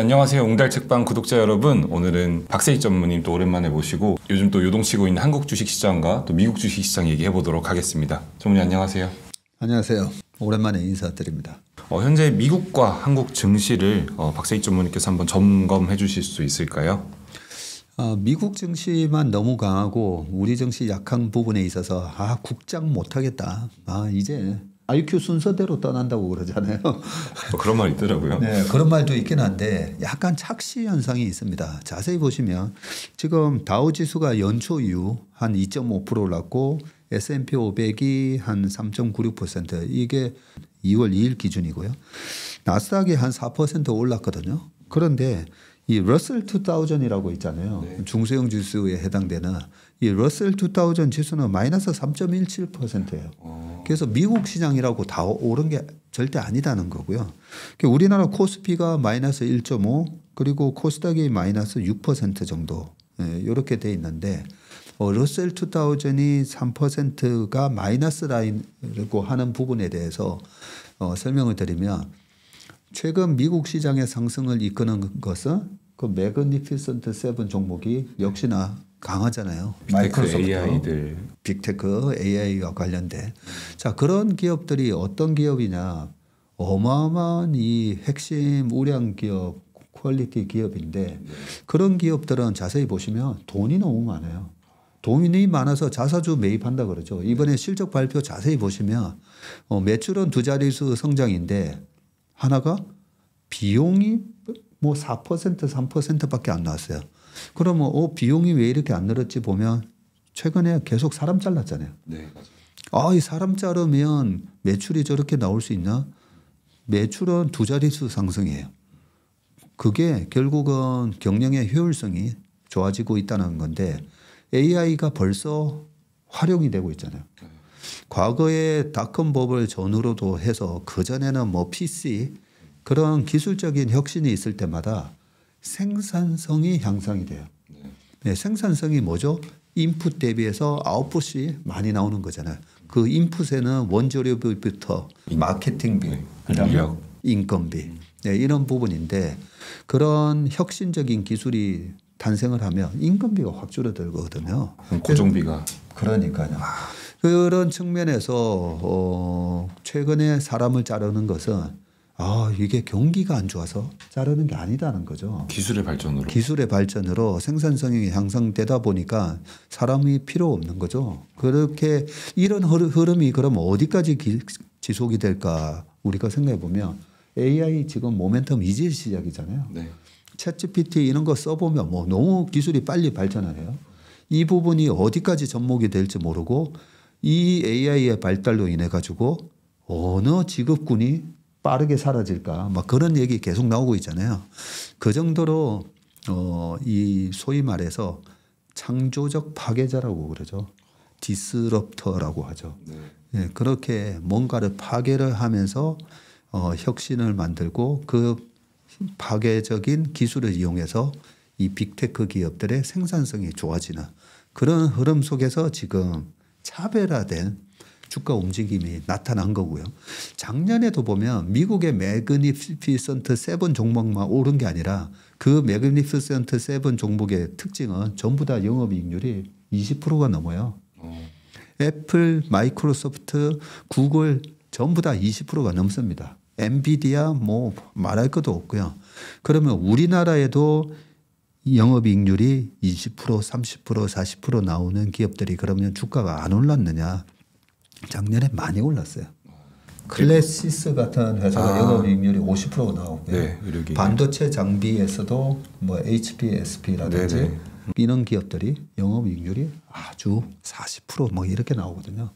네, 안녕하세요. 옹달책방 구독자 여러분. 오늘은 박세희 전무님 또 오랜만에 모시고 요즘 또 요동치고 있는 한국 주식시장과 또 미국 주식시장 얘기해 보도록 하겠습니다. 전무님 안녕하세요. 안녕하세요. 오랜만에 인사드립니다. 현재 미국과 한국 증시를 박세희 전무님께서 한번 점검해 주실 수 있을까요? 미국 증시만 너무 강하고 우리 증시 약한 부분에 있어서 국장 못하겠다. 이제 IQ 순서대로 떠난다고 그러잖아요. 그런 말 있더라고요. 네, 그런 말도 있긴 한데 약간 착시 현상이 있습니다. 자세히 보시면 지금 다우 지수가 연초 이후 한 2.5% 올랐고 S&P 500이 한 3.96% 이게 2월 2일 기준이고요. 나스닥이 한 4% 올랐거든요. 그런데 이 러셀 2000이라고 있잖아요. 네. 중소형 지수에 해당되는 이 러셀 2000 지수는 마이너스 3.17%예요. 그래서 미국 시장이라고 다 오른 게 절대 아니다는 거고요. 우리나라 코스피가 마이너스 1.5 그리고 코스닥이 마이너스 6% 정도 이렇게 돼 있는데 러셀 2000이 3%가 마이너스 라인이라고 하는 부분에 대해서 설명을 드리면 최근 미국 시장의 상승을 이끄는 것은 그 매그니피센트 7 종목이 역시나 강하잖아요. 마이크로소프트, AI들, 빅테크, AI와 관련된. 자, 그런 기업들이 어떤 기업이냐? 어마어마한 이 핵심 우량 기업, 퀄리티 기업인데 그런 기업들은 자세히 보시면 돈이 너무 많아요. 돈이 많아서 자사주 매입한다 그러죠. 이번에 실적 발표 자세히 보시면 매출은 두 자릿수 성장인데 하나가 비용이 뭐 4% 3%밖에 안 나왔어요. 그러면 비용이 왜 이렇게 안 늘었지 보면 최근에 계속 사람 잘랐잖아요. 네, 맞아요. 이 사람 자르면 매출이 저렇게 나올 수 있나? 매출은 두 자릿수 상승이에요. 그게 결국은 경영의 효율성이 좋아지고 있다는 건데 AI가 벌써 활용이 되고 있잖아요. 과거에 닷컴 버블 전후로도 해서 그전에는 뭐 PC 그런 기술적인 혁신이 있을 때마다 생산성이 향상이 돼요. 네, 생산성이 뭐죠? 인풋 대비해서 아웃풋이 많이 나오는 거잖아요. 그 인풋에는 원재료비부터 마케팅비, 그다음에 인건비 이런 부분인데 그런 혁신적인 기술이 탄생을 하면 인건비가 확 줄어들거든요. 고정비가. 그러니까요. 그런 측면에서 최근에 사람을 자르는 것은 이게 경기가 안 좋아서 자르는 게 아니다는 거죠. 기술의 발전으로. 기술의 발전으로 생산성이 향상되다 보니까 사람이 필요 없는 거죠. 그렇게 이런 흐름이 그럼 어디까지 지속이 될까 우리가 생각해 보면 AI 지금 모멘텀 이제 시작이잖아요. 네. 챗GPT 이런 거 써보면 뭐 너무 기술이 빨리 발전하네요. 이 부분이 어디까지 접목이 될지 모르고 이 AI의 발달로 인해 가지고 어느 직업군이 빠르게 사라질까 막 그런 얘기 계속 나오고 있잖아요. 그 정도로 이 소위 말해서 창조적 파괴자라고 그러죠. 디스럽터라고 하죠. 네, 그렇게 뭔가를 파괴를 하면서 혁신을 만들고 그 파괴적인 기술을 이용해서 이 빅테크 기업들의 생산성이 좋아지는 그런 흐름 속에서 지금 차별화된 주가 움직임이 나타난 거고요. 작년에도 보면 미국의 매그니피센트 7 종목만 오른 게 아니라 그 매그니피센트 7 종목의 특징은 전부 다 영업이익률이 20%가 넘어요. 애플, 마이크로소프트, 구글 전부 다 20%가 넘습니다. 엔비디아 뭐 말할 것도 없고요. 그러면 우리나라에도 영업이익률이 20%, 30%, 40% 나오는 기업들이 그러면 주가가 안 올랐느냐? 작년에 많이 올랐어요. 클래시스 같은 회사가 영업이익률이 50%가 나오고요. 네, 반도체 장비에서도 뭐 HP, SP라든지 네네. 이런 기업들이 영업이익률이 아주 40% 뭐 이렇게 나오거든요.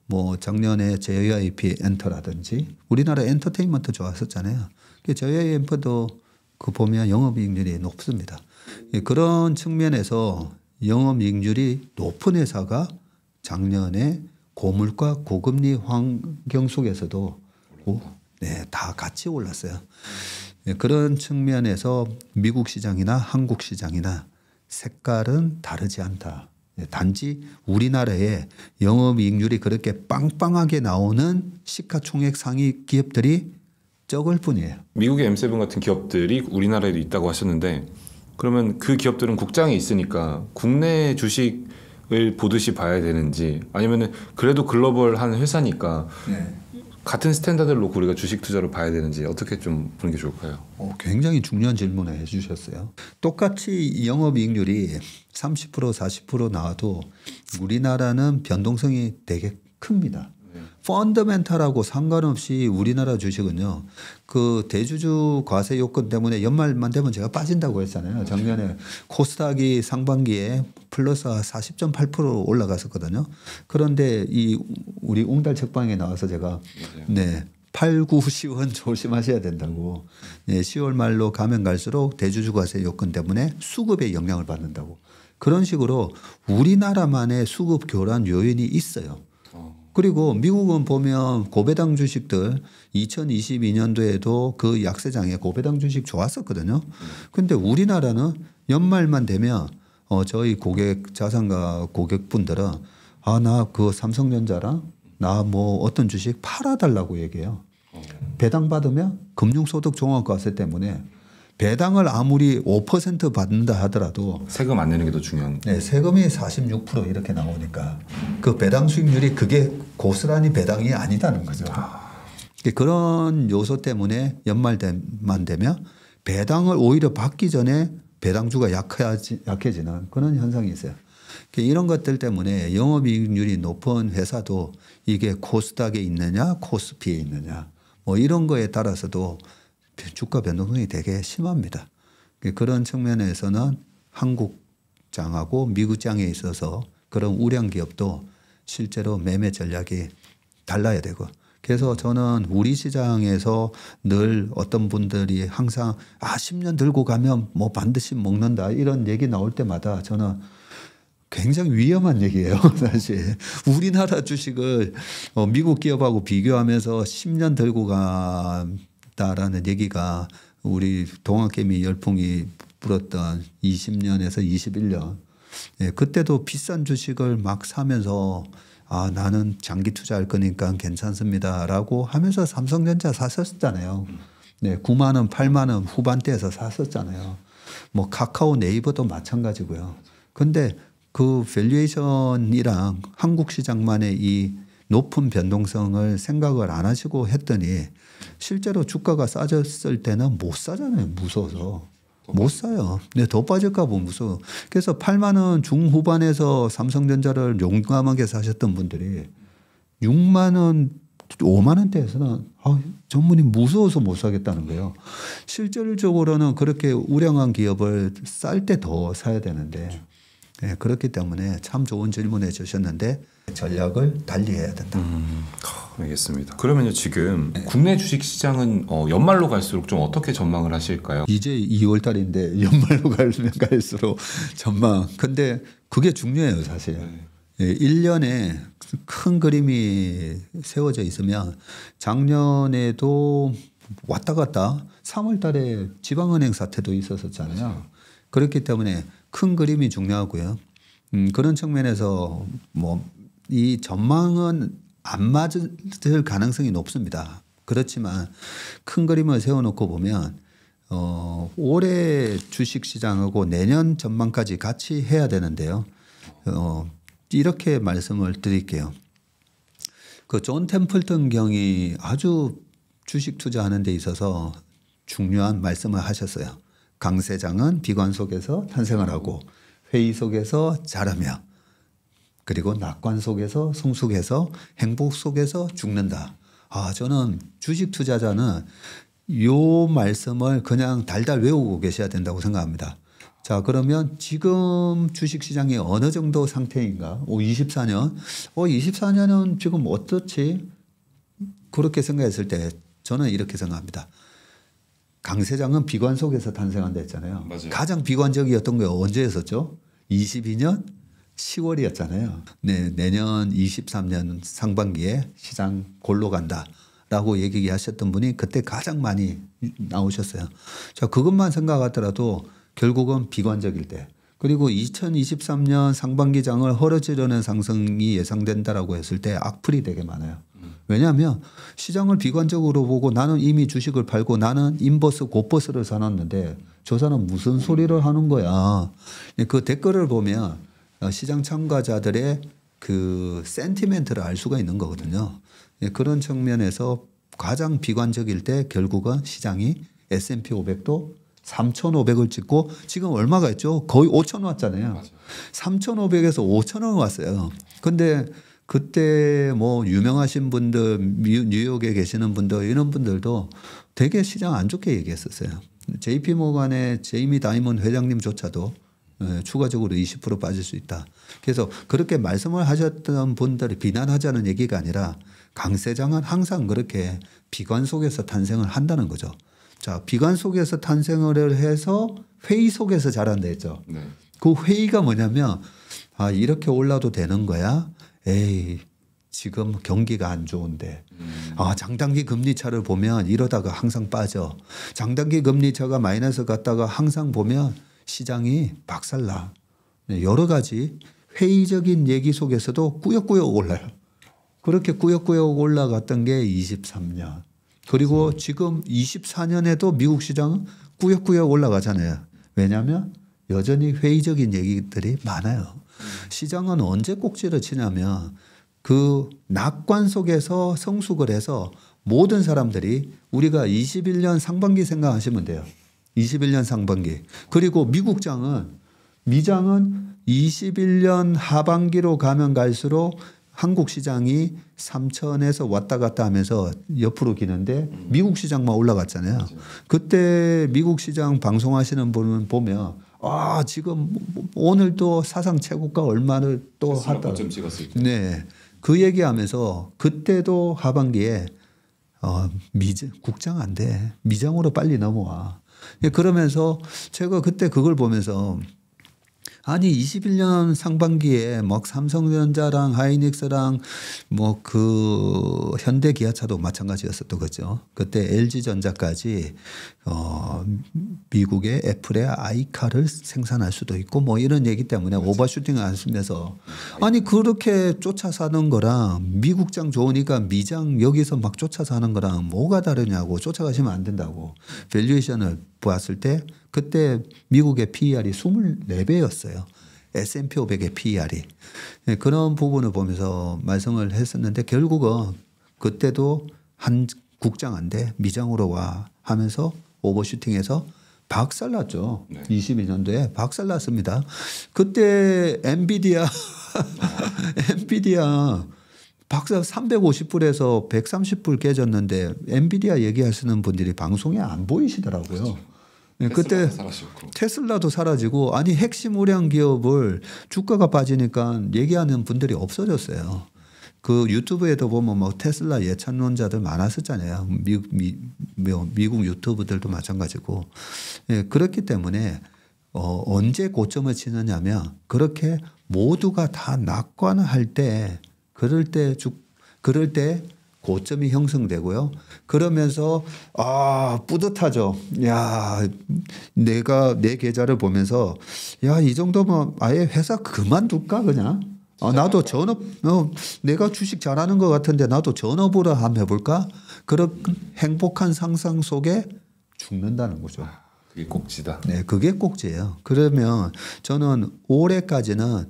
뭐 작년에 JYP 엔터라든지 우리나라 엔터테인먼트 좋았었잖아요. JYP도 그 보면 영업이익률이 높습니다. 그런 측면에서 영업이익률이 높은 회사가 작년에 고물가 고금리 환경 속에서도 다 같이 올랐어요. 그런 측면에서 미국 시장이나 한국 시장이나 색깔은 다르지 않다. 단지 우리나라에 영업이익률이 그렇게 빵빵하게 나오는 시가총액 상위 기업들이 적을 뿐이에요. 미국의 M7 같은 기업들이 우리나라에도 있다고 하셨는데 그러면 그 기업들은 국장이 있으니까 국내 주식을 보듯이 봐야 되는지 아니면은 그래도 글로벌한 회사니까 네. 같은 스탠다드를 놓고 우리가 주식 투자로 봐야 되는지 어떻게 좀 보는 게 좋을까요? 굉장히 중요한 질문을 해주셨어요. 똑같이 영업이익률이 30% 40% 나와도 우리나라는 변동성이 되게 큽니다. 펀더멘탈하고 상관없이 우리나라 주식은요, 그 대주주 과세 요건 때문에 연말만 되면 제가 빠진다고 했잖아요. 작년에 코스닥이 상반기에 플러스 40.8% 올라갔었거든요. 그런데 이 우리 웅달 책방에 나와서 제가 네. 8, 9, 10은 조심하셔야 된다고. 네, 10월 말로 가면 갈수록 대주주 과세 요건 때문에 수급에 영향을 받는다고. 그런 식으로 우리나라만의 수급 교란 요인이 있어요. 그리고 미국은 보면 고배당 주식들 2022년도에도 그 약세장에 고배당 주식 좋았었거든요. 근데 우리나라는 연말만 되면 저희 고객 자산가 고객분들은 나 그 삼성전자랑 나 뭐 어떤 주식 팔아달라고 얘기해요. 배당 받으면 금융소득 종합과세 때문에 배당을 아무리 5% 받는다 하더라도 세금 안 내는 게 더 중요한. 네, 세금이 46% 이렇게 나오니까 그 배당 수익률이 그게 고스란히 배당이 아니다는 거죠. 그런 요소 때문에 연말만 되면 배당을 오히려 받기 전에 배당주가 약해지는 그런 현상이 있어요. 이런 것들 때문에 영업이익률이 높은 회사도 이게 코스닥에 있느냐 코스피에 있느냐 뭐 이런 거에 따라서도 주가 변동성이 되게 심합니다. 그런 측면에서는 한국장하고 미국장에 있어서 그런 우량 기업도 실제로 매매 전략이 달라야 되고 그래서 저는 우리 시장에서 늘 어떤 분들이 항상 10년 들고 가면 뭐 반드시 먹는다 이런 얘기 나올 때마다 저는 굉장히 위험한 얘기예요. 사실 우리나라 주식을 미국 기업하고 비교하면서 10년 들고 간다라는 얘기가 우리 동학개미 열풍이 불었던 20년에서 21년 그때도 비싼 주식을 막 사면서 나는 장기 투자할 거니까 괜찮습니다라고 하면서 삼성전자 샀었잖아요. 네, 9만 원, 8만 원 후반대에서 샀었잖아요. 뭐 카카오 네이버도 마찬가지고요. 근데 그 밸류에이션이랑 한국 시장만의 이 높은 변동성을 생각을 안 하시고 했더니 실제로 주가가 싸졌을 때는 못 사잖아요. 무서워서. 못 사요. 네, 더 빠질까 봐 무서워. 그래서 8만 원 중후반에서 삼성전자를 용감하게 사셨던 분들이 6만 원, 5만 원대에서는 전문이 무서워서 못 사겠다는 거예요. 실질적으로는 그렇게 우량한 기업을 쌀 때 더 사야 되는데 네, 그렇기 때문에 참 좋은 질문해 주셨는데 전략을 달리해야 된다. 알겠습니다. 그러면요 지금 국내 주식 시장은 연말로 갈수록 좀 어떻게 전망을 하실까요? 이제 2월 달인데 연말로 가면 갈수록 전망. 근데 그게 중요해요 사실. 네. 1년에 큰 그림이 세워져 있으면 작년에도 왔다 갔다 3월 달에 지방은행 사태도 있었었잖아요. 그렇기 때문에 큰 그림이 중요하고요. 그런 측면에서 뭐 이 전망은 안 맞을 가능성이 높습니다. 그렇지만 큰 그림을 세워놓고 보면 올해 주식시장하고 내년 전망까지 같이 해야 되는데요. 이렇게 말씀을 드릴게요. 그 존 템플턴 경이 아주 주식 투자하는 데 있어서 중요한 말씀을 하셨어요. 강세장은 비관 속에서 탄생을 하고 회의 속에서 자라며 그리고 낙관 속에서 성숙해서 행복 속에서 죽는다. 저는 주식 투자자는 요 말씀을 그냥 달달 외우고 계셔야 된다고 생각합니다. 자, 그러면 지금 주식시장이 어느 정도 상태인가? 24년? 24년은 지금 어떻지? 그렇게 생각했을 때 저는 이렇게 생각합니다. 강세장은 비관 속에서 탄생한다 했잖아요. 맞아요. 가장 비관적이었던 게 언제였었죠? 22년 10월이었잖아요. 네, 내년 23년 상반기에 시장 골로 간다라고 얘기하셨던 분이 그때 가장 많이 나오셨어요. 자, 그것만 생각하더라도 결국은 비관적일 때 그리고 2023년 상반기 장을 헐어지려는 상승이 예상된다라고 했을 때 악플이 되게 많아요. 왜냐하면 시장을 비관적으로 보고 나는 이미 주식을 팔고 나는 인버스 곧버스를 사놨는데 저 사람 무슨 소리를 하는 거야. 그 댓글을 보면 시장 참가자들의 그 센티멘트를 알 수가 있는 거거든요. 그런 측면에서 가장 비관적일 때 결국은 시장이 S&P 500도 3,500을 찍고 지금 얼마가 있죠? 거의 5,000 왔잖아요. 3,500에서 5,000원 왔어요. 근데 그때 뭐 유명하신 분들 뉴욕에 계시는 분들 이런 분들도 되게 시장 안 좋게 얘기했었어요. JP 모간의 제이미 다이먼 회장님조차도 추가적으로 20% 빠질 수 있다. 그래서 그렇게 말씀을 하셨던 분들이 비난하자는 얘기가 아니라 강세장은 항상 그렇게 비관 속에서 탄생을 한다는 거죠. 자, 비관 속에서 탄생을 해서 회의 속에서 자란다 했죠. 네. 그 회의가 뭐냐면 아, 이렇게 올라도 되는 거야? 에이, 지금 경기가 안 좋은데. 아, 장단기 금리 차를 보면 이러다가 항상 빠져. 장단기 금리 차가 마이너스 갔다가 항상 보면 시장이 박살나. 여러 가지 회의적인 얘기 속에서도 꾸역꾸역 올라요. 그렇게 꾸역꾸역 올라갔던 게 23년. 그리고 지금 24년에도 미국 시장은 꾸역꾸역 올라가잖아요. 왜냐하면 여전히 회의적인 얘기들이 많아요. 시장은 언제 꼭지를 치냐면 그 낙관 속에서 성숙을 해서 모든 사람들이 우리가 21년 상반기 생각하시면 돼요. 21년 상반기. 그리고 미장은 21년 하반기로 가면 갈수록 한국 시장이 3천에서 왔다 갔다 하면서 옆으로 기는데 미국 시장만 올라갔잖아요. 맞아요. 그때 미국 시장 방송하시는 분은 보면 아, 지금 오늘도 사상 최고가 얼마를 또 하다. 좀 찍었을 때. 네. 그 얘기하면서 그때도 하반기에 국장 안 돼. 미장으로 빨리 넘어와. 그러면서 제가 그때 그걸 보면서 아니 21년 상반기에 막 삼성전자랑 하이닉스랑 뭐 그 현대기아차도 마찬가지였었던 거죠. 그때 LG전자까지 미국의 애플의 아이카를 생산할 수도 있고 뭐 이런 얘기 때문에 오버슈팅을 안 쓰면서 아니 그렇게 쫓아서 하는 거랑 미국장 좋으니까 미장 여기서 막 쫓아서 하는 거랑 뭐가 다르냐고 쫓아가시면 안 된다고 밸류에이션을 보았을 때 그때 미국의 PER이 24배였어요. S&P 500의 PER이. 그런 부분을 보면서 말씀을 했었는데 결국은 그때도 한 국장 안 돼. 미장으로 와 하면서 오버슈팅해서 박살났죠. 네. 22년도에 박살났습니다. 그때 엔비디아 박살 350불에서 130불 깨졌는데 엔비디아 얘기하시는 분들이 방송에 안 보이시더라고요. 그렇죠. 네, 그때 테슬라도 사라지고 아니 핵심 우량 기업을 주가가 빠지니까 얘기하는 분들이 없어졌어요. 그 유튜브에도 보면 뭐 테슬라 예찬론자들 많았었잖아요. 미국 유튜브들도 마찬가지고. 네, 그렇기 때문에 언제 고점을 치느냐면 그렇게 모두가 다 낙관할 때 그럴 때 고점이 형성되고요. 그러면서 뿌듯하죠. 야, 내가 내 계좌를 보면서 야, 이 정도면 아예 회사 그만둘까 그냥. 나도 전업 내가 주식 잘하는 것 같은데 나도 전업으로 한번 해볼까? 그런 행복한 상상 속에 죽는다는 거죠. 그게 꼭지다. 네, 그게 꼭지예요. 그러면 저는 올해까지는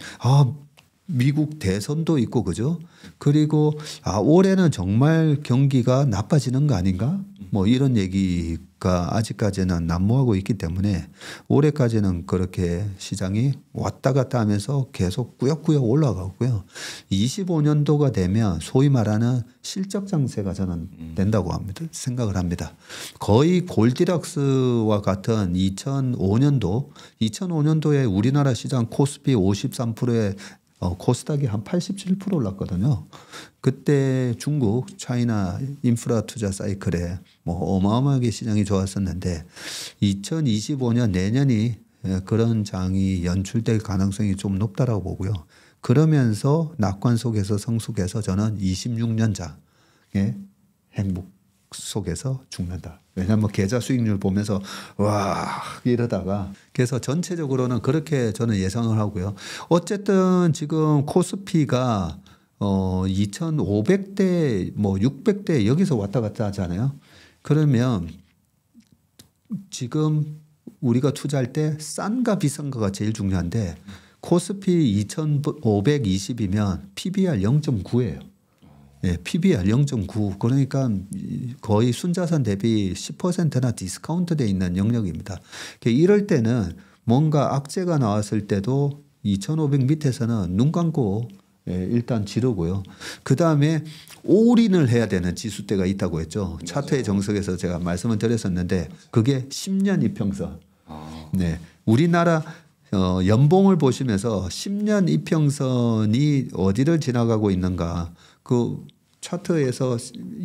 미국 대선도 있고 그죠? 그리고 올해는 정말 경기가 나빠지는 거 아닌가? 뭐 이런 얘기가 아직까지는 난무하고 있기 때문에 올해까지는 그렇게 시장이 왔다 갔다 하면서 계속 꾸역꾸역 올라가고요. 25년도가 되면 소위 말하는 실적 장세가 저는 된다고 생각을 합니다. 거의 골디락스와 같은 2005년도에 우리나라 시장 코스피 53%에 코스닥이 한 87% 올랐거든요. 그때 중국, 차이나 인프라 투자 사이클에 뭐 어마어마하게 시장이 좋았었는데 2025년 내년이 그런 장이 연출될 가능성이 좀 높다라고 보고요. 그러면서 낙관 속에서 성숙해서 저는 26년장의 행복 속에서 죽는다. 왜냐하면 계좌 수익률 보면서 와 이러다가 그래서 전체적으로는 그렇게 저는 예상을 하고요. 어쨌든 지금 코스피가 2,500대 뭐 600대 여기서 왔다 갔다 하잖아요. 그러면 지금 우리가 투자할 때 싼가 비싼가가 제일 중요한데 코스피 2,520이면 PBR 0.9예요. 네, PBR 0.9 그러니까 거의 순자산 대비 10%나 디스카운트 돼 있는 영역입니다. 이럴 때는 뭔가 악재가 나왔을 때도 2,500 밑에서는 눈 감고 일단 지르고요. 그 다음에 올인을 해야 되는 지수대가 있다고 했죠. 차트의 정석에서 제가 말씀을 드렸었는데 그게 10년 이평선. 네, 우리나라 연봉을 보시면서 10년 이평선이 어디를 지나가고 있는가 그 차트에서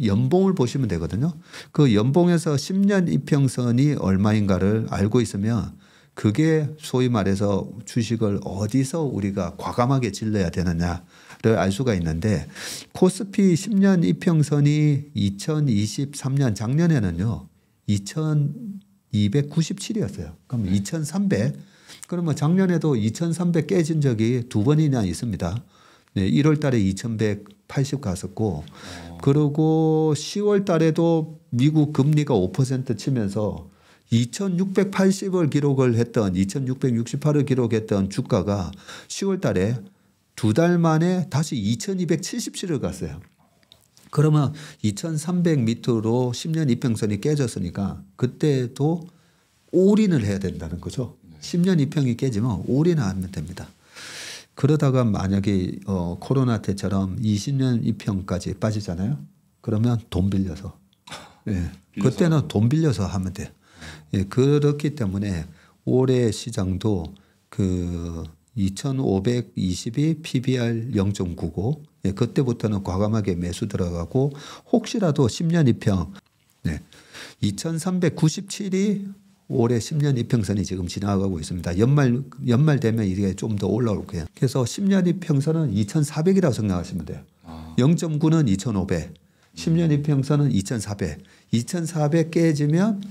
연봉을 보시면 되거든요. 그 연봉에서 10년 이평선이 얼마인가를 알고 있으면 그게 소위 말해서 주식을 어디서 우리가 과감하게 질러야 되느냐를 알 수가 있는데 코스피 10년 이평선이 2023년 작년에는요 2297이었어요. 그럼 2300 그러면 작년에도 2300 깨진 적이 두 번이나 있습니다. 네, 1월 달에 2180 갔었고 그리고 10월 달에도 미국 금리가 5% 치면서 2680을 기록을 했던 2668을 기록했던 주가가 10월 달에 두 달 만에 다시 2277을 갔어요. 그러면 2300 밑으로 10년 이평선이 깨졌으니까 그때도 올인을 해야 된다는 거죠. 10년 이평이 깨지면 올인을 하면 됩니다. 그러다가 만약에 코로나 때처럼 20년 이평까지 빠지잖아요. 그러면 돈 빌려서. 예. 그때는 돈 빌려서 하면 돼요. 예. 그렇기 때문에 올해 시장도 그 2522 PBR 0.99 예. 그때부터는 과감하게 매수 들어가고 혹시라도 10년 이평 네. 2397이 올해 10년 이평선이 지금 지나가고 있습니다. 연말 되면 이게 좀 더 올라올 거예요. 그래서 10년 이평선은 2,400이라고 생각하시면 돼요. 0.9는 2,500, 10년 이평선은 2,400. 2,400 깨지면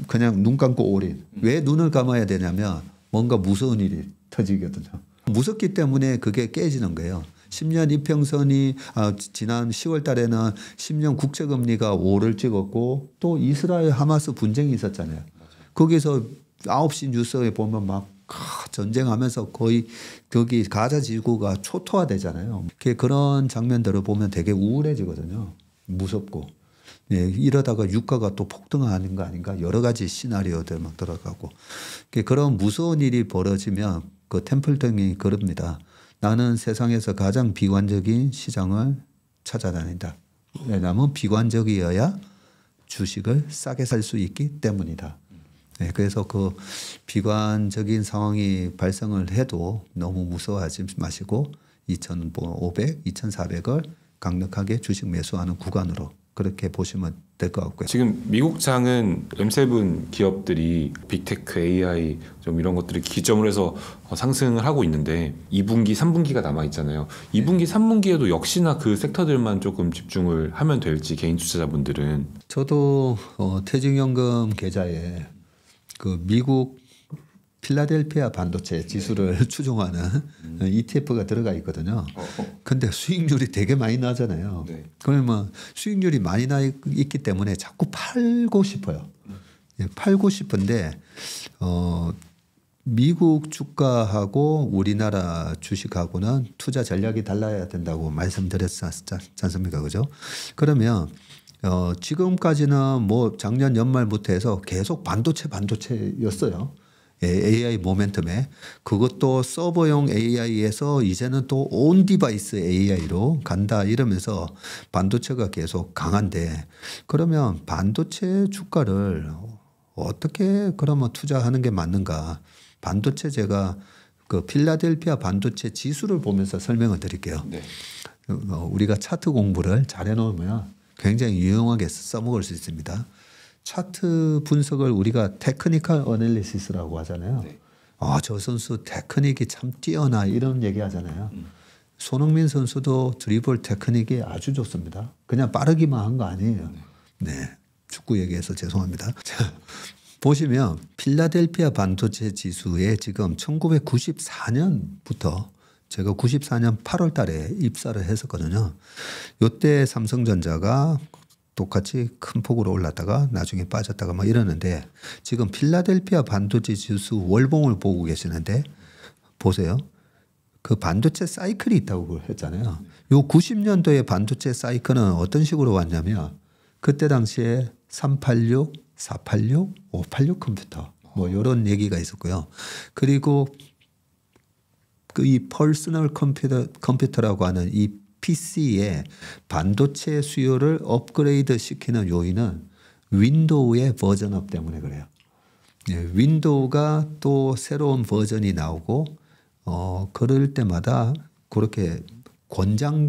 그냥 눈 감고 올인. 왜 눈을 감아야 되냐면 뭔가 무서운 일이 터지거든요. 무섭기 때문에 그게 깨지는 거예요. 10년 이평선이 지난 10월 달에는 10년 국채금리가 5를 찍었고 또 이스라엘 하마스 분쟁이 있었잖아요. 거기서 9시 뉴스에 보면 막 전쟁하면서 거의 거기 가자 지구가 초토화되잖아요. 그런 장면들을 보면 되게 우울해지거든요. 무섭고. 예, 이러다가 유가가 또 폭등하는 거 아닌가 여러 가지 시나리오들 막 들어가고 그런 무서운 일이 벌어지면 그 템플턴이 그럽니다. 나는 세상에서 가장 비관적인 시장을 찾아다닌다. 왜냐하면 비관적이어야 주식을 싸게 살 수 있기 때문이다. 네, 그래서 그 비관적인 상황이 발생을 해도 너무 무서워하지 마시고 2,500, 2,400을 강력하게 주식 매수하는 구간으로 그렇게 보시면 될 것 같고요. 지금 미국 장은 M7 기업들이 빅테크, AI 좀 이런 것들을 기점으로 해서 상승을 하고 있는데 2분기, 3분기가 남아 있잖아요. 2분기, 3분기에도 역시나 그 섹터들만 조금 집중을 하면 될지 개인 투자자분들은 저도 퇴직연금 계좌에 그 미국 필라델피아 반도체 지수를 추종하는 ETF가 들어가 있거든요. 근데 수익률이 되게 많이 나잖아요. 네. 그러면 수익률이 많이 나 있기 때문에 자꾸 팔고 싶어요. 예, 팔고 싶은데 미국 주가하고 우리나라 주식하고는 투자 전략이 달라야 된다고 말씀드렸지 않습니까? 그죠? 그러면 지금까지는 뭐 작년 연말부터 해서 계속 반도체였어요. AI 모멘텀에 그것도 서버용 AI에서 이제는 또 온 디바이스 AI로 간다 이러면서 반도체가 계속 강한데 그러면 반도체 주가를 어떻게 그러면 투자하는 게 맞는가? 반도체 제가 그 필라델피아 반도체 지수를 보면서 설명을 드릴게요. 네. 우리가 차트 공부를 잘 해놓으면 굉장히 유용하게 써먹을 수 있습니다. 차트 분석을 우리가 테크니컬 어널리시스라고 하잖아요. 네. 저 선수 테크닉이 참 뛰어나 이런 얘기 하잖아요. 손흥민 선수도 드리블 테크닉이 아주 좋습니다. 그냥 빠르기만 한 거 아니에요. 네. 축구 얘기해서 죄송합니다. 자, 보시면 필라델피아 반도체 지수에 지금 1994년부터 제가 94년 8월 달에 입사를 했었거든요. 요때 삼성전자가 똑같이 큰 폭으로 올랐다가 나중에 빠졌다가 막 이러는데 지금 필라델피아 반도체 지수 월봉을 보고 계시는데 보세요. 그 반도체 사이클이 있다고 했잖아요. 요 90년도에 반도체 사이클은 어떤 식으로 왔냐면 그때 당시에 386, 486, 586 컴퓨터 뭐 이런 얘기가 있었고요. 그리고 그 이 퍼스널 컴퓨터라고 하는 이 PC의 반도체 수요를 업그레이드 시키는 요인은 윈도우의 버전업 때문에 그래요. 예, 윈도우가 또 새로운 버전이 나오고 그럴 때마다 그렇게 권장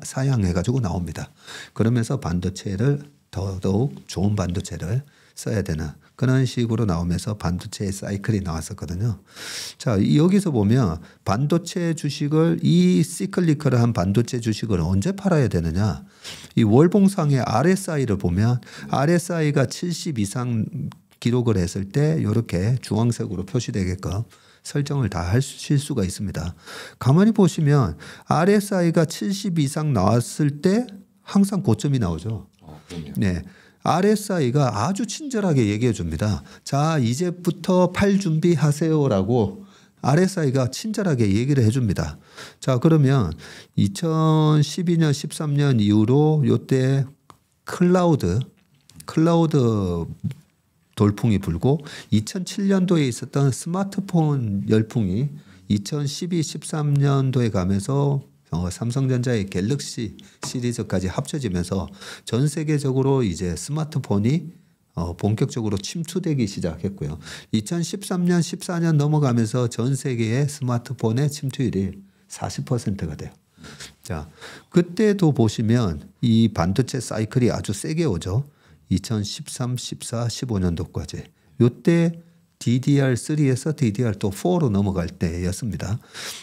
사양해가지고 나옵니다. 그러면서 반도체를 더더욱 좋은 반도체를 써야 되는 그런 식으로 나오면서 반도체의 사이클이 나왔었거든요. 자, 여기서 보면 반도체 주식을 이 시클리컬한 반도체 주식을 언제 팔아야 되느냐. 이 월봉상의 RSI를 보면 RSI가 70 이상 기록을 했을 때 이렇게 주황색으로 표시되게끔 설정을 다 하실 수가 있습니다. 가만히 보시면 RSI가 70 이상 나왔을 때 항상 고점이 나오죠. 네. RSI가 아주 친절하게 얘기해 줍니다. 자, 이제부터 팔 준비하세요라고 RSI가 친절하게 얘기를 해 줍니다. 자, 그러면 2012년, 13년 이후로 요때 클라우드 돌풍이 불고 2007년도에 있었던 스마트폰 열풍이 2012, 13년도에 가면서 삼성전자의 갤럭시 시리즈까지 합쳐지면서 전 세계적으로 이제 스마트폰이 본격적으로 침투되기 시작했고요. 2013년, 14년 넘어가면서 전 세계의 스마트폰의 침투율이 40%가 돼요. 자, 그때도 보시면 이 반도체 사이클이 아주 세게 오죠. 2013, 14, 15년도까지. 요때 DDR3에서 DDR4로 넘어갈 때였습니다.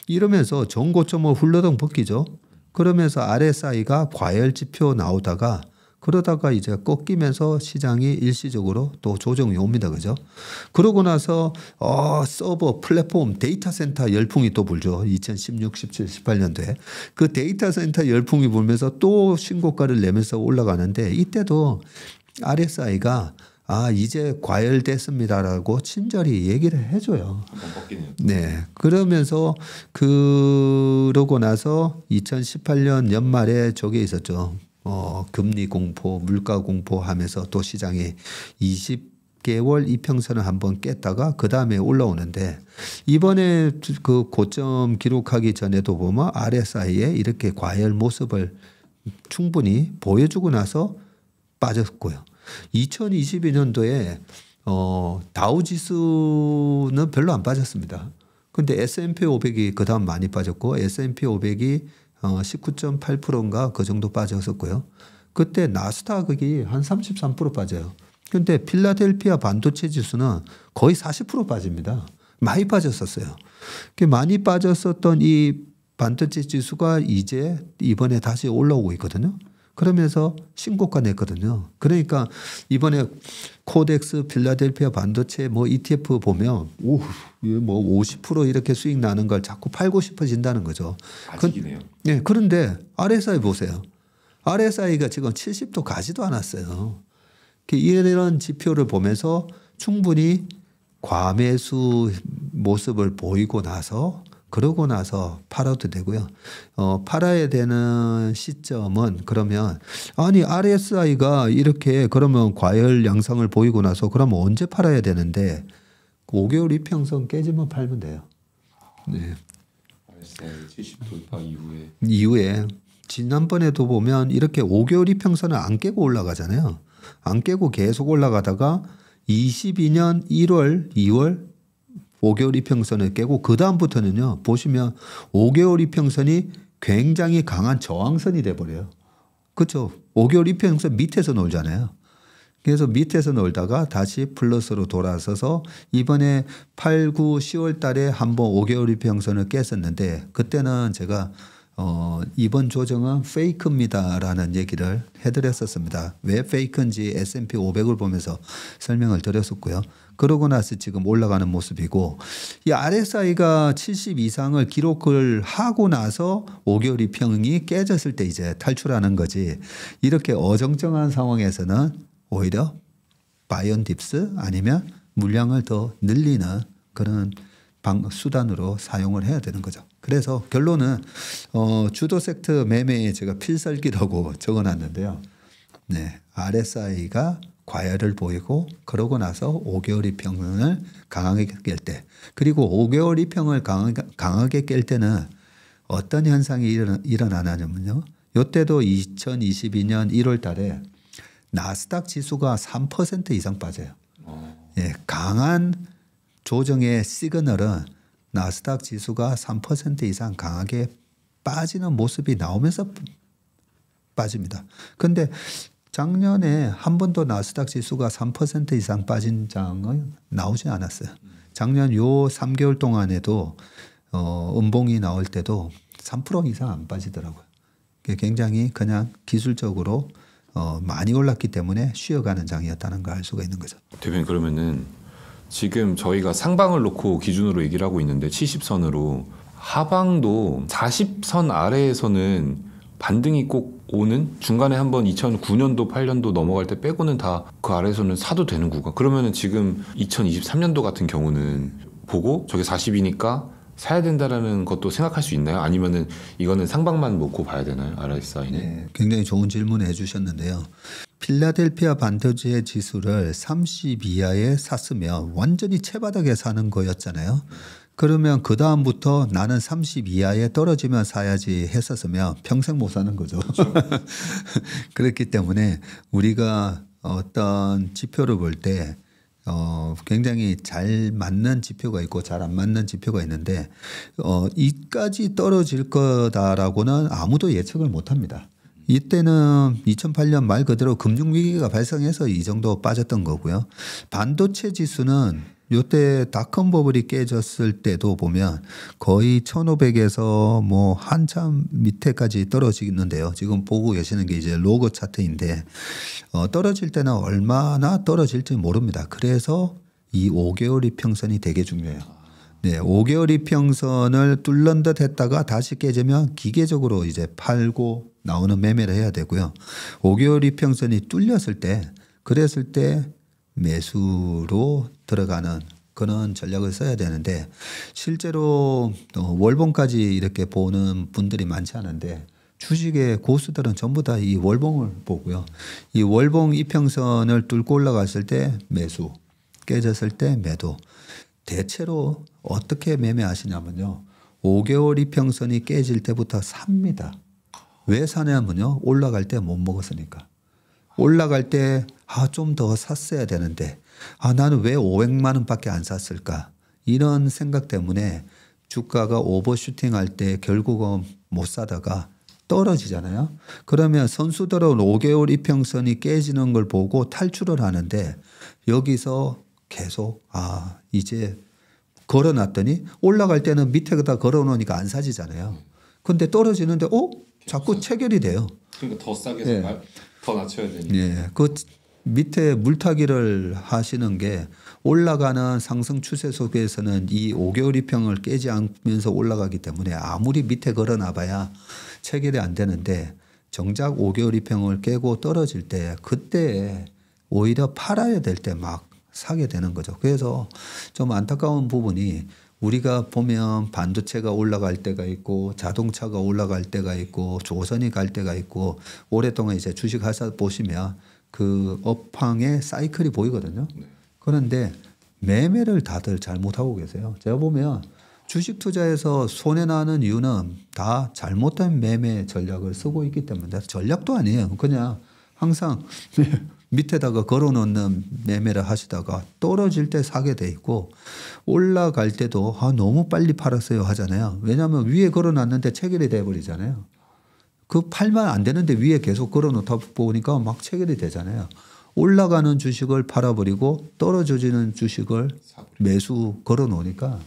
이러면서 전고점을 훌러덩 벗기죠. 그러면서 RSI가 과열 지표 나오다가 그러다가 이제 꺾이면서 시장이 일시적으로 또 조정이 옵니다. 그죠? 그러고 나서 서버, 플랫폼, 데이터 센터 열풍이 또 불죠. 2016, 17, 18년도에. 그 데이터 센터 열풍이 불면서 또 신고가를 내면서 올라가는데 이때도 RSI가 이제 과열됐습니다라고 친절히 얘기를 해줘요. 네. 그러면서 그러고 나서 2018년 연말에 저게 있었죠. 금리 공포, 물가 공포 하면서 또 시장이 20개월 이평선을 한번 깼다가 그 다음에 올라오는데 이번에 그 고점 기록하기 전에도 보면 RSI에 이렇게 과열 모습을 충분히 보여주고 나서 빠졌고요. 2022년도에 다우 지수는 별로 안 빠졌습니다. 근데 S&P 500이 그 다음 많이 빠졌고 S&P 500이 19.8%인가 그 정도 빠졌었고요. 그때 나스닥이 한 33% 빠져요. 근데 필라델피아 반도체 지수는 거의 40% 빠집니다. 많이 빠졌었어요. 많이 빠졌었던 이 반도체 지수가 이제 이번에 다시 올라오고 있거든요. 그러면서 신고가 냈거든요. 그러니까 이번에 코덱스, 필라델피아 반도체 뭐 ETF 보면 뭐 50% 이렇게 수익 나는 걸 자꾸 팔고 싶어진다는 거죠. 아직이네요. 네, 그런데 RSI 보세요. RSI가 지금 70도 가지도 않았어요. 이런 지표를 보면서 충분히 과매수 모습을 보이고 나서 그러고 나서 팔아도 되고요. 팔아야 되는 시점은 그러면 아니 RSI가 이렇게 그러면 과열 양상을 보이고 나서 그러면 언제 팔아야 되는데 5개월 이평선 깨지면 팔면 돼요. 네. RSI 70 돌파 이후에 지난번에도 보면 이렇게 5개월 이평선을 안 깨고 올라가잖아요. 안 깨고 계속 올라가다가 22년 1월, 2월 5개월 이평선을 깨고 그 다음부터는요. 보시면 5개월 이평선이 굉장히 강한 저항선이 돼버려요. 그렇죠. 5개월 이평선 밑에서 놀잖아요. 그래서 밑에서 놀다가 다시 플러스로 돌아서서 이번에 8, 9, 10월 달에 한번 5개월 이평선을 깼었는데 그때는 제가 이번 조정은 페이크입니다라는 얘기를 해드렸었습니다. 왜 페이크인지 S&P 500을 보면서 설명을 드렸었고요. 그러고 나서 지금 올라가는 모습이고 이 RSI가 70 이상을 기록을 하고 나서 5개월 이평이 깨졌을 때 이제 탈출하는 거지 이렇게 어정쩡한 상황에서는 오히려 바이온 딥스 아니면 물량을 더 늘리는 그런 수단으로 사용을 해야 되는 거죠. 그래서 결론은 주도 섹터 매매에 제가 필살기라고 적어놨는데요. 네, RSI가 과열을 보이고 그러고 나서 5개월 이평을 강하게 깰 때 그리고 5개월 이평을 강하게 깰 때는 어떤 현상이 일어나냐면요. 이때도 2022년 1월 달에 나스닥 지수가 3% 이상 빠져요. 예, 강한 조정의 시그널은 나스닥 지수가 3% 이상 강하게 빠지는 모습이 나오면서 빠집니다. 그런데 작년에 한 번도 나스닥 지수가 3% 이상 빠진 장은 나오지 않았어요. 작년 요 3개월 동안에도 음봉이 나올 때도 3% 이상 안 빠지더라고요. 굉장히 그냥 기술적으로 많이 올랐기 때문에 쉬어가는 장이었다는 걸 알 수가 있는 거죠. 대표님 그러면은 지금 저희가 상방을 놓고 기준으로 얘기를 하고 있는데 70선으로 하방도 40선 아래에서는 반등이 꼭 오는 중간에 한번 2009년도 8년도 넘어갈 때 빼고는 다 그 아래에서는 사도 되는 구간. 그러면은 지금 2023년도 같은 경우는 보고 저게 40이니까 사야 된다라는 것도 생각할 수 있나요? 아니면은 이거는 상방만 놓고 봐야 되나요? RSI는? 네, 굉장히 좋은 질문을 해주셨는데요. 필라델피아 반도체 지수를 30 이하에 샀으면 완전히 채바닥에 사는 거였잖아요. 그러면 그 다음부터 나는 30 이하에 떨어지면 사야지 했었으면 평생 못 사는 거죠. 그렇죠. 그렇기 때문에 우리가 어떤 지표를 볼 때 굉장히 잘 맞는 지표가 있고 잘 안 맞는 지표가 있는데 이까지 떨어질 거다라고는 아무도 예측을 못 합니다. 이때는 2008년 말 그대로 금융위기가 발생해서 이 정도 빠졌던 거고요. 반도체 지수는 이때 닷컴 버블이 깨졌을 때도 보면 거의 1500에서 뭐 한참 밑에까지 떨어지는데요. 지금 보고 계시는 게 이제 로고 차트인데 떨어질 때는 얼마나 떨어질지 모릅니다. 그래서 이 5개월 이평선이 되게 중요해요. 네, 5개월 이평선을 뚫는 듯 했다가 다시 깨지면 기계적으로 이제 팔고 나오는 매매를 해야 되고요. 5개월 이평선이 뚫렸을 때 그랬을 때 매수로 들어가는 그런 전략을 써야 되는데 실제로 월봉까지 이렇게 보는 분들이 많지 않은데 주식의 고수들은 전부 다 이 월봉을 보고요. 이 월봉 이평선을 뚫고 올라갔을 때 매수, 깨졌을 때 매도. 대체로 어떻게 매매하시냐면요. 5개월 이평선이 깨질 때부터 삽니다. 왜 사냐면요. 올라갈 때 못 먹었으니까. 올라갈 때 좀 더 샀어야 되는데 나는 왜 500만 원밖에 안 샀을까 이런 생각 때문에 주가가 오버슈팅 할 때 결국은 못 사다가 떨어지잖아요. 그러면 선수들은 5개월 이평선이 깨지는 걸 보고 탈출을 하는데 여기서 계속 이제 걸어놨더니 올라갈 때는 밑에다 걸어놓으니까 안 사지잖아요. 근데 떨어지는데 자꾸 체결이 돼요. 그러니까 더 싸게 더 낮춰야 되니까. 예, 그 밑에 물타기를 하시는 게 올라가는 상승 추세 속에서는 이 5개월 이평을 깨지 않으면서 올라가기 때문에 아무리 밑에 걸어놔봐야 체결이 안 되는데 정작 5개월 이평을 깨고 떨어질 때 그때 오히려 팔아야 될 때 막 사게 되는 거죠. 그래서 좀 안타까운 부분이 우리가 보면 반도체가 올라갈 때가 있고 자동차가 올라갈 때가 있고 조선이 갈 때가 있고 오랫동안 이제 주식 하사 보시면 그 업황의 사이클이 보이거든요. 그런데 매매를 다들 잘못하고 계세요. 제가 보면 주식 투자에서 손해나는 이유는 다 잘못된 매매 전략을 쓰고 있기 때문에 전략도 아니에요. 그냥 항상 밑에다가 걸어놓는 매매를 하시다가 떨어질 때 사게 돼 있고 올라갈 때도 너무 빨리 팔았어요 하잖아요. 왜냐하면 위에 걸어놨는데 체결이 돼버리잖아요. 그 팔면 안 되는데 위에 계속 걸어놓다 보니까 막 체결이 되잖아요. 올라가는 주식을 팔아버리고 떨어지는 주식을 매수 걸어놓으니까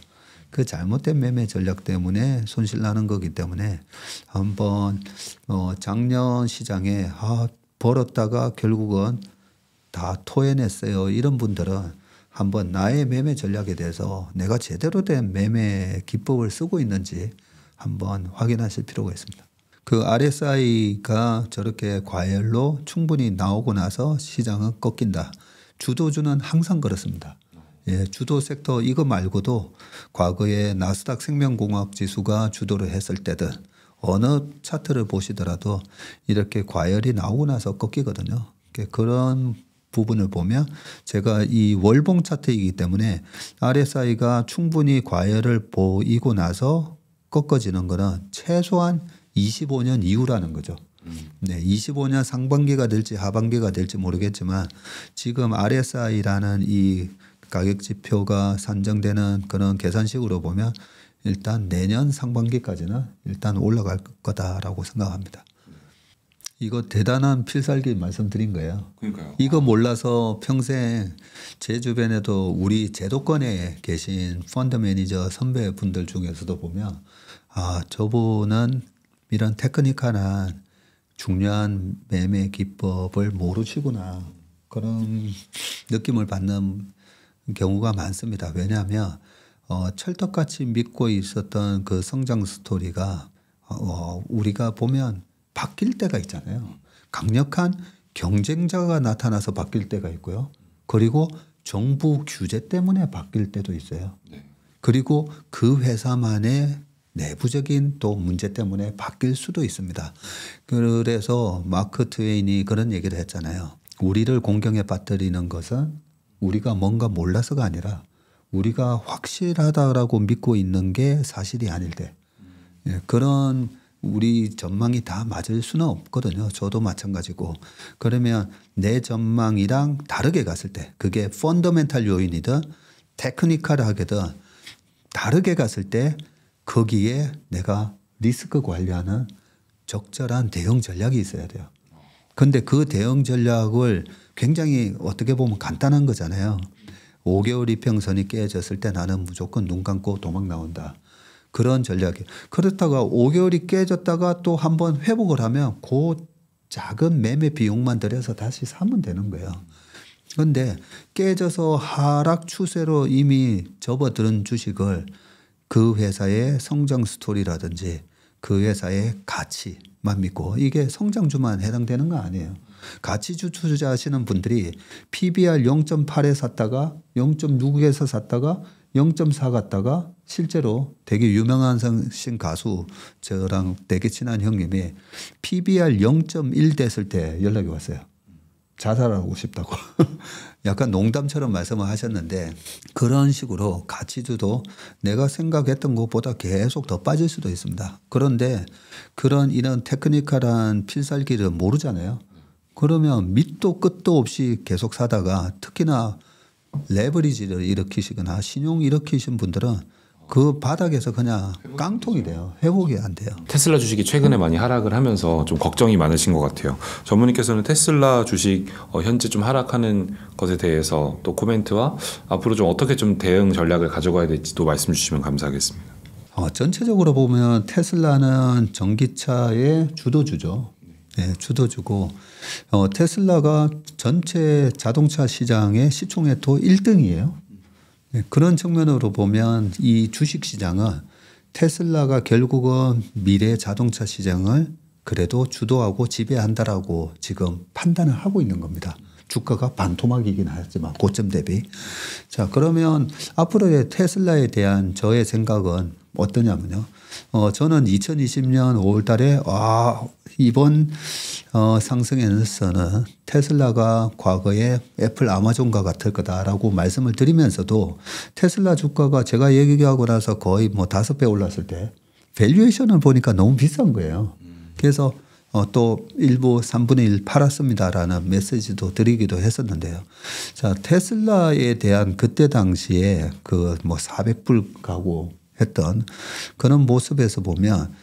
그 잘못된 매매 전략 때문에 손실 나는 거기 때문에 한번 작년 시장에 벌었다가 결국은 다 토해냈어요. 이런 분들은 한번 나의 매매 전략에 대해서 내가 제대로 된 매매 기법을 쓰고 있는지 한번 확인하실 필요가 있습니다. 그 RSI가 저렇게 과열로 충분히 나오고 나서 시장은 꺾인다. 주도주는 항상 그렇습니다. 예, 주도 섹터 이거 말고도 과거에 나스닥 생명공학 지수가 주도를 했을 때든 어느 차트를 보시더라도 이렇게 과열이 나오고 나서 꺾이거든요. 그런 부분을 보면 제가 이 월봉 차트이기 때문에 RSI가 충분히 과열을 보이고 나서 꺾어지는 거는 최소한 25년 이후라는 거죠. 네, 25년 상반기가 될지 하반기가 될지 모르겠지만 지금 RSI라는 이 가격 지표가 산정되는 그런 계산식으로 보면 일단 내년 상반기까지는 일단 올라갈 거다라고 생각합니다. 이거 대단한 필살기 말씀드린 거예요. 그러니까요. 이거 몰라서 평생 제 주변에도 우리 제도권에 계신 펀드 매니저 선배분들 중에서도 보면 저분은 이런 테크니컬한 중요한 매매 기법을 모르시구나 그런 느낌을 받는 경우가 많습니다. 왜냐하면 철떡같이 믿고 있었던 그 성장 스토리가 우리가 보면 바뀔 때가 있잖아요. 강력한 경쟁자가 나타나서 바뀔 때가 있고요. 그리고 정부 규제 때문에 바뀔 때도 있어요. 네. 그리고 그 회사만의 내부적인 또 문제 때문에 바뀔 수도 있습니다. 그래서 마크 트웨인이 그런 얘기를 했잖아요. 우리를 공경에 빠뜨리는 것은 우리가 뭔가 몰라서가 아니라 우리가 확실하다라고 믿고 있는 게 사실이 아닐 때 그런 우리 전망이 다 맞을 수는 없거든요. 저도 마찬가지고. 그러면 내 전망이랑 다르게 갔을 때 그게 펀더멘탈 요인이든 테크니컬하게든 다르게 갔을 때 거기에 내가 리스크 관리하는 적절한 대응 전략이 있어야 돼요. 근데 그 대응 전략을 굉장히 어떻게 보면 간단한 거잖아요. 5개월 이평선이 깨졌을 때 나는 무조건 눈 감고 도망 나온다. 그런 전략이. 그렇다가 5개월이 깨졌다가 또 한번 회복을 하면 그 작은 매매 비용만 들여서 다시 사면 되는 거예요. 그런데 깨져서 하락 추세로 이미 접어든 주식을 그 회사의 성장 스토리라든지 그 회사의 가치만 믿고 이게 성장주만 해당되는 거 아니에요. 가치주 투자하시는 분들이 PBR 0.8에 샀다가 0.6에서 샀다가 0.4 갔다가 실제로 되게 유명한 가수 저랑 되게 친한 형님이 PBR 0.1 됐을 때 연락이 왔어요. 자살하고 싶다고. 약간 농담처럼 말씀을 하셨는데 그런 식으로 가치주도 내가 생각했던 것보다 계속 더 빠질 수도 있습니다. 그런데 이런 테크니컬한 필살기를 모르잖아요. 그러면 밑도 끝도 없이 계속 사다가 특히나 레버리지를 일으키시거나 신용 일으키신 분들은 그 바닥에서 그냥 깡통이 돼요. 회복이 안 돼요. 테슬라 주식이 최근에 많이 하락을 하면서 좀 걱정이 많으신 것 같아요. 전무님께서는 테슬라 주식 현재 좀 하락하는 것에 대해서 또 코멘트와 앞으로 좀 어떻게 좀 대응 전략을 가져가야 될지도 말씀 주시면 감사하겠습니다. 전체적으로 보면 테슬라는 전기차의 주도주죠. 네, 주도주고 테슬라가 전체 자동차 시장의 시총액도 1등이에요. 네, 그런 측면으로 보면 이 주식시장은 테슬라가 결국은 미래 자동차 시장을 그래도 주도하고 지배한다라고 지금 판단을 하고 있는 겁니다. 주가가 반토막이긴 하지만 고점 대비. 자, 그러면 앞으로의 테슬라에 대한 저의 생각은 어떠냐면요. 저는 2020년 5월 달에 이번 상승에서는 테슬라가 과거에 애플 아마존과 같을 거다라고 말씀을 드리면서도 테슬라 주가가 제가 얘기하고 나서 거의 5배 올랐을 때 밸류에이션을 보니까 너무 비싼 거예요. 그래서 또 일부 3분의 1 팔았습니다라는 메시지도 드리기도 했었는데요. 자, 테슬라에 대한 그때 당시에 400불 가고 했던 그런 모습에서 보면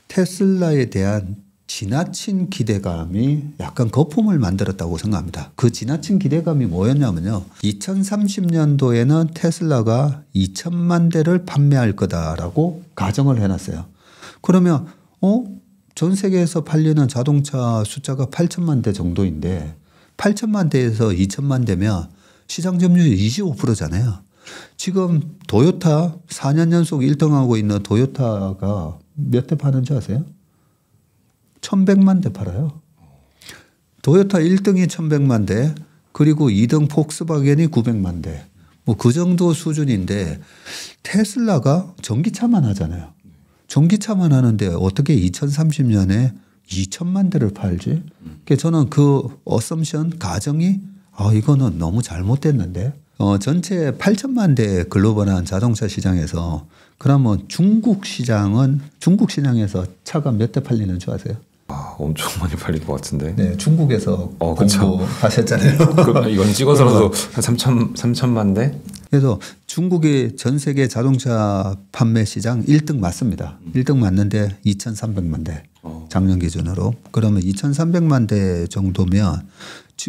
테슬라에 대한 지나친 기대감이 약간 거품을 만들었다고 생각합니다. 그 지나친 기대감이 뭐였냐면요. 2030년도에는 테슬라가 2천만 대를 판매할 거다라고 가정을 해놨어요. 그러면 전 세계에서 팔리는 자동차 숫자가 8천만 대 정도인데 8천만 대에서 2천만 대면 시장 점유율 25%잖아요. 지금 도요타 4년 연속 1등하고 있는 도요타가 몇 대 파는지 아세요? 1,100만 대 팔아요. 도요타 1등이 1,100만 대, 그리고 2등 폭스바겐이 900만 대. 뭐 그 정도 수준인데 테슬라가 전기차만 하잖아요. 전기차만 하는데 어떻게 2030년에 2천만 대를 팔지? 그래서 저는 그 어썸션 가정이 이거는 너무 잘못됐는데 전체 8천만 대 글로벌한 자동차 시장에서 그러면 중국 시장에서 차가 몇 대 팔리는 줄 아세요? 엄청 많이 팔릴 것 같은데. 네, 중국에서 그쵸. 공부하셨잖아요. 이건 찍어서라도 한 3천만 대? 그래서 중국이 전 세계 자동차 판매 시장 1등 맞습니다. 1등 맞는데 2,300만 대 작년 기준으로. 그러면 2,300만 대 정도면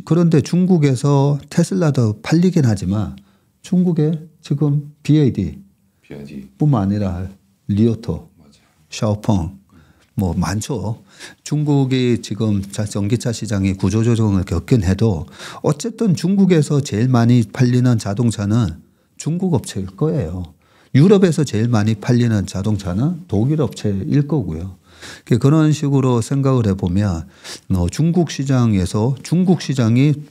그런데 중국에서 테슬라도 팔리긴 하지만 중국에 지금 BYD 뿐만 아니라 리오토, 샤오펑 뭐 많죠. 중국이 지금 전기차 시장이 구조조정을 겪긴 해도 어쨌든 중국에서 제일 많이 팔리는 자동차는 중국 업체일 거예요. 유럽에서 제일 많이 팔리는 자동차는 독일 업체일 거고요. 그런 식으로 생각을 해보면 중국 시장이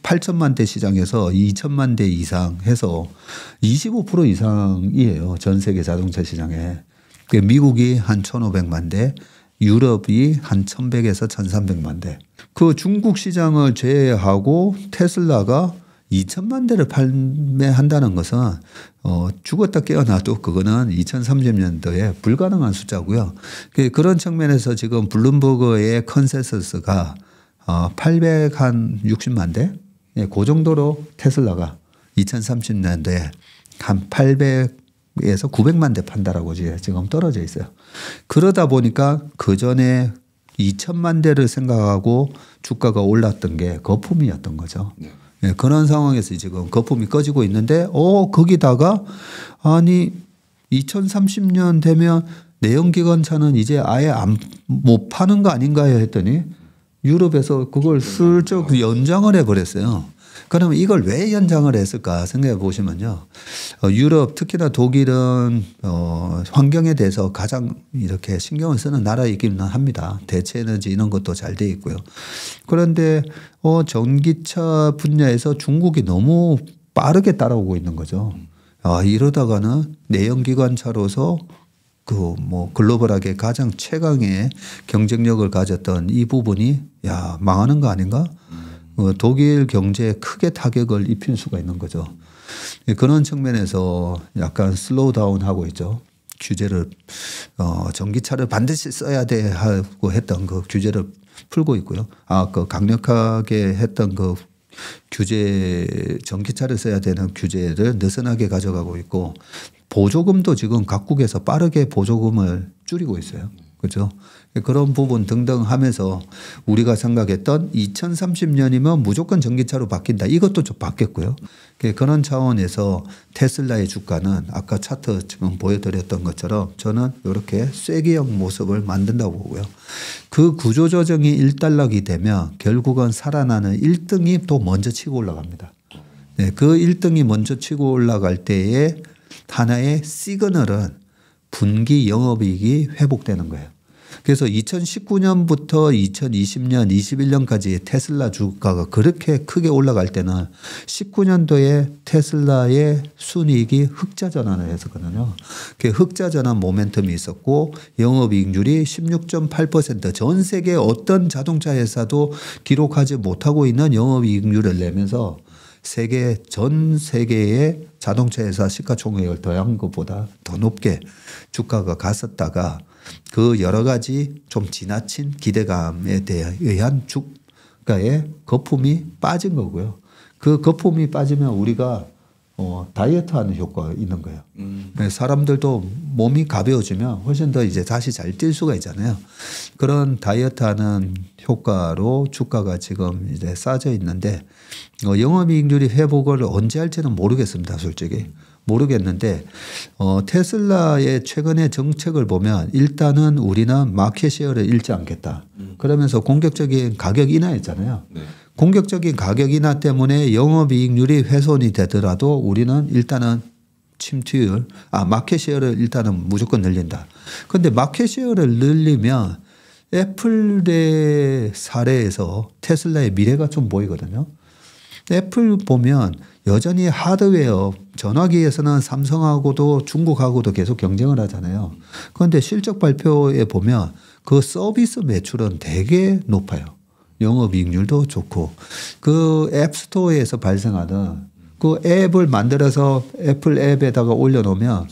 8천만 대 시장에서 2천만 대 이상 해서 25% 이상이에요. 전 세계 자동차 시장에. 미국이 한 1,500만 대, 유럽이 한 1,100에서 1,300만 대. 그 중국 시장을 제외하고 테슬라가 2천만 대를 판매한다는 것은 죽었다 깨어나도 그거는 2030년도에 불가능한 숫자고요. 그런 측면에서 지금 블룸버그의 컨센서스가 860만 대? 그 정도로 테슬라가 2030년도에 한 800에서 900만 대 판다라고 지금 떨어져 있어요. 그러다 보니까 그 전에 2천만 대를 생각하고 주가가 올랐던 게 거품이었던 거죠. 네. 네, 그런 상황에서 지금 거품이 꺼지고 있는데 거기다가 아니 2030년 되면 내연기관차는 이제 아예 못 파는 거 아닌가요 했더니 유럽에서 그걸 슬쩍 연장을 해버렸어요. 그러면 이걸 왜 연장을 했을까 생각해 보시면요. 유럽 특히나 독일은 환경에 대해서 가장 이렇게 신경을 쓰는 나라이기는 합니다. 대체 에너지 이런 것도 잘 돼 있고요. 그런데 전기차 분야에서 중국이 너무 빠르게 따라오고 있는 거죠. 이러다가는 내연기관차로서 글로벌하게 가장 최강의 경쟁력을 가졌던 이 부분이 망하는 거 아닌가? 독일 경제에 크게 타격을 입힐 수가 있는 거죠. 그런 측면에서 약간 슬로우 다운 하고 있죠. 규제를 전기차를 반드시 써야 돼 하고 했던 그 규제를 풀고 있고요. 그 강력하게 했던 그 규제 전기차를 써야 되는 규제를 느슨하게 가져가고 있고 보조금도 지금 각국에서 빠르게 보조금을 줄이고 있어요. 그렇죠? 그런 부분 등등 하면서 우리가 생각했던 2030년이면 무조건 전기차로 바뀐다. 이것도 좀 바뀌었고요. 그런 차원에서 테슬라의 주가는 아까 차트 지금 보여드렸던 것처럼 저는 이렇게 쐐기형 모습을 만든다고 보고요. 그 구조조정이 일단락이 되면 결국은 살아나는 1등이 또 먼저 치고 올라갑니다. 네, 그 1등이 먼저 치고 올라갈 때에 하나의 시그널은 분기 영업이익이 회복되는 거예요. 그래서 2019년부터 2020년, 21년까지 테슬라 주가가 그렇게 크게 올라갈 때는 19년도에 테슬라의 순이익이 흑자 전환을 했었거든요. 그 흑자 전환 모멘텀이 있었고 영업이익률이 16.8% 전 세계 어떤 자동차 회사도 기록하지 못하고 있는 영업이익률을 내면서 전 세계의 자동차 회사 시가총액을 더한 것보다 더 높게 주가가 갔었다가 그 여러 가지 좀 지나친 기대감에 의한 주가의 거품이 빠진 거고요. 그 거품이 빠지면 우리가 다이어트하는 효과가 있는 거예요. 사람들도 몸이 가벼워지면 훨씬 더 이제 다시 잘 뛸 수가 있잖아요. 그런 다이어트하는 효과로 주가가 지금 이제 싸져 있는데 영업이익률이 회복을 언제 할지는 모르겠습니다. 솔직히 모르겠는데 테슬라의 최근의 정책을 보면 일단은 우리는 마켓 셰어를 잃지 않겠다. 그러면서 공격적인 가격 인하했잖아요. 네. 공격적인 가격 인하 때문에 영업이익률이 훼손이 되더라도 우리는 일단은 침투율, 마켓 셰어를 일단은 무조건 늘린다. 그런데 마켓 셰어를 늘리면 애플의 사례에서 테슬라의 미래가 좀 보이거든요. 애플 보면 여전히 하드웨어, 전화기에서는 삼성하고도 중국하고도 계속 경쟁을 하잖아요. 그런데 실적 발표에 보면 그 서비스 매출은 되게 높아요. 영업이익률도 좋고 그 앱스토어에서 발생하는 그 앱을 만들어서 애플 앱에다가 올려놓으면